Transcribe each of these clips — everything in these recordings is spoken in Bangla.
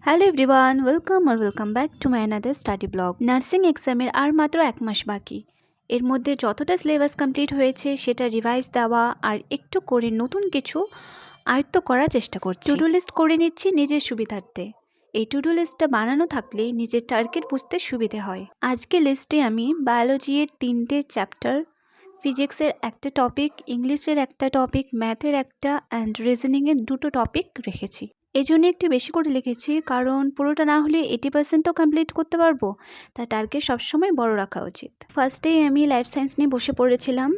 Hello everyone, welcome back to my another study blog. Nursing এক্সামের আর মাত্র 1 মাস বাকি। এর মধ্যে যতটা সিলেবাস কমপ্লিট হয়েছে সেটা রিভাইজ দেওয়া আর একটু করে নতুন কিছু আয়ত্ত করার চেষ্টা করছি। টু ডু লিস্ট করে নিচ্ছি নিজের সুবিধার্থে। এই টু ডু লিস্টটা বানানো থাকলে নিজের টার্গেট বুঝতে সুবিধে হয়। আজকে লিস্টে আমি বায়োলজির 3টে চ্যাপ্টার, ফিজিক্সের একটা টপিক, ইংলিশের একটা টপিক, ম্যাথের একটা অ্যান্ড রিজনিংয়ের 2টো টপিক রেখেছি। এই জন্য একটু বেশি করে লিখেছি, কারণ পুরোটা না হলে 80% তো কমপ্লিট করতে পারবো। তার টার্গেট সবসময় বড় রাখা উচিত। ফার্স্টেই আমি লাইফ সায়েন্স নিয়ে বসে পড়েছিলাম।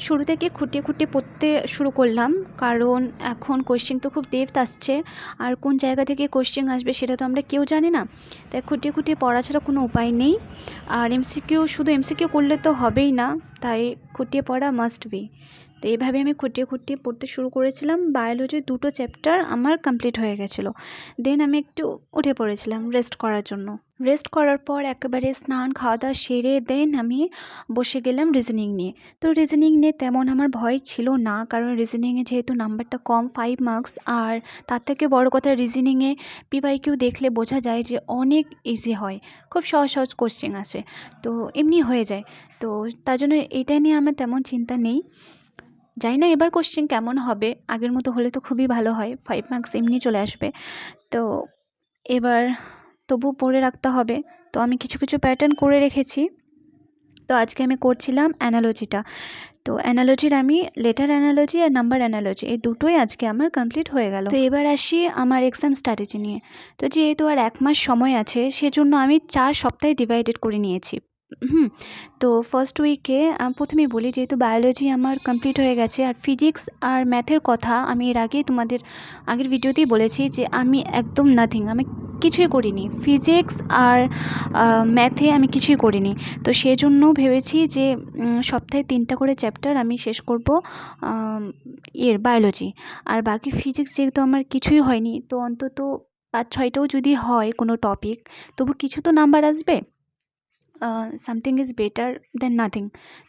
শুরু থেকে খুঁটিয়ে খুঁটিয়ে পড়তে শুরু করলাম, কারণ এখন কোশ্চেন তো খুব ডেপথ আসছে, আর কোন জায়গা থেকে কোশ্চেন আসবে সেটা তো আমরা কেউ জানি না। তাই খুঁটিয়ে খুঁটিয়ে পড়া ছাড়া কোনো উপায় নেই। আর শুধু এমসিকিউ করলে তো হবেই না, তাই খুঁটিয়ে পড়া মাস্ট বি। তো এইভাবে আমি খুঁটিয়ে খুঁটিয়ে পড়তে শুরু করেছিলাম। বায়োলজির 2টো চ্যাপ্টার আমার কমপ্লিট হয়ে গেছিলো। দেন আমি একটু উঠে পড়েছিলাম রেস্ট করার জন্য। রেস্ট করার পর একেবারে স্নান খাওয়া দাওয়া সেরে দেন আমি বসে গেলাম রিজনিং নিয়ে। তো রিজনিং নিয়ে তেমন আমার ভয় ছিল না, কারণ রিজনিংয়ে যেহেতু নাম্বারটা কম, 5 মার্কস, আর তার থেকে বড় কথা রিজনিংয়ে পিওয়াইকিউ দেখলে বোঝা যায় যে অনেক ইজি হয়, খুব সহজ সহজ কোশ্চেন আসে, তো এমনি হয়ে যায়। তো তার জন্য এটা নিয়ে আমার তেমন চিন্তা নেই। জানি না এবার কোশ্চেন কেমন হবে, আগের মতো হলে তো খুবই ভালো হয়, 5 মার্কস এমনি চলে আসবে। তো এবার তবু পড়ে রাখতে হবে। তো আমি কিছু কিছু প্যাটার্ন করে রেখেছি। তো আজকে আমি করছিলাম অ্যানালজিটা। তো অ্যানালজির আমি লেটার অ্যানালজি আর নাম্বার অ্যানালজি এই দুটোই আজকে আমার কমপ্লিট হয়ে গেল। তো এবার আসি আমার এক্সাম স্ট্র্যাটেজি নিয়ে। তো যেহেতু আর 1 মাস সময় আছে, সেজন্য আমি 4 সপ্তাহে ডিভাইডেড করে নিয়েছি। তো ফার্স্ট উইকে প্রথমেই বলি, যেহেতু বায়োলজি আমার কমপ্লিট হয়ে গেছে, আর ফিজিক্স আর ম্যাথের কথা আমি এর আগেই তোমাদের আগের ভিডিওতেই বলেছি যে আমি একদম নাথিং, আমি কিছুই করিনি ফিজিক্স আর ম্যাথে, আমি কিছুই করিনি। তো সেজন্য ভেবেছি যে সপ্তাহে 3টা করে চ্যাপ্টার আমি শেষ করব বায়োলজি। আর বাকি ফিজিক্স যেহেতু আমার কিছুই হয়নি, তো অন্তত 5-6টাও যদি হয় কোনো টপিক, তবু কিছু তো নাম্বার আসবে। Something is better than nothing.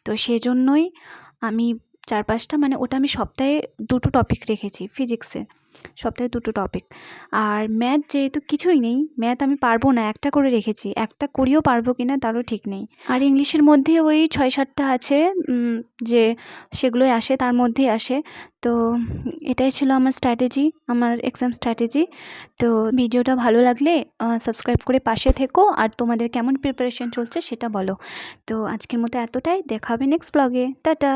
তো সেজন্যই আমি 4-5টা, মানে ওটা আমি সপ্তাহে 2টো টপিক রেখেছি ফিজিক্সে, সপ্তাহে 2টো টপিক। আর ম্যাথ যেহেতু কিছুই নেই, ম্যাথ আমি পারবো না, একটা করে রেখেছি, একটা করিও পারবো কিনা তারও ঠিক নেই। আর ইংলিশের মধ্যে ওই 6-7টা আছে, যে সেগুলোই আসে, তার মধ্যেই আসে। তো এটাই ছিল আমার স্ট্র্যাটেজি, আমার এক্সাম স্ট্র্যাটেজি। তো ভিডিওটা ভালো লাগলে সাবস্ক্রাইব করে পাশে থেকো, আর তোমাদের কেমন প্রিপারেশন চলছে সেটা বলো। তো আজকের মতো এতটাই, দেখা হবে নেক্সট ব্লগে। টাটা।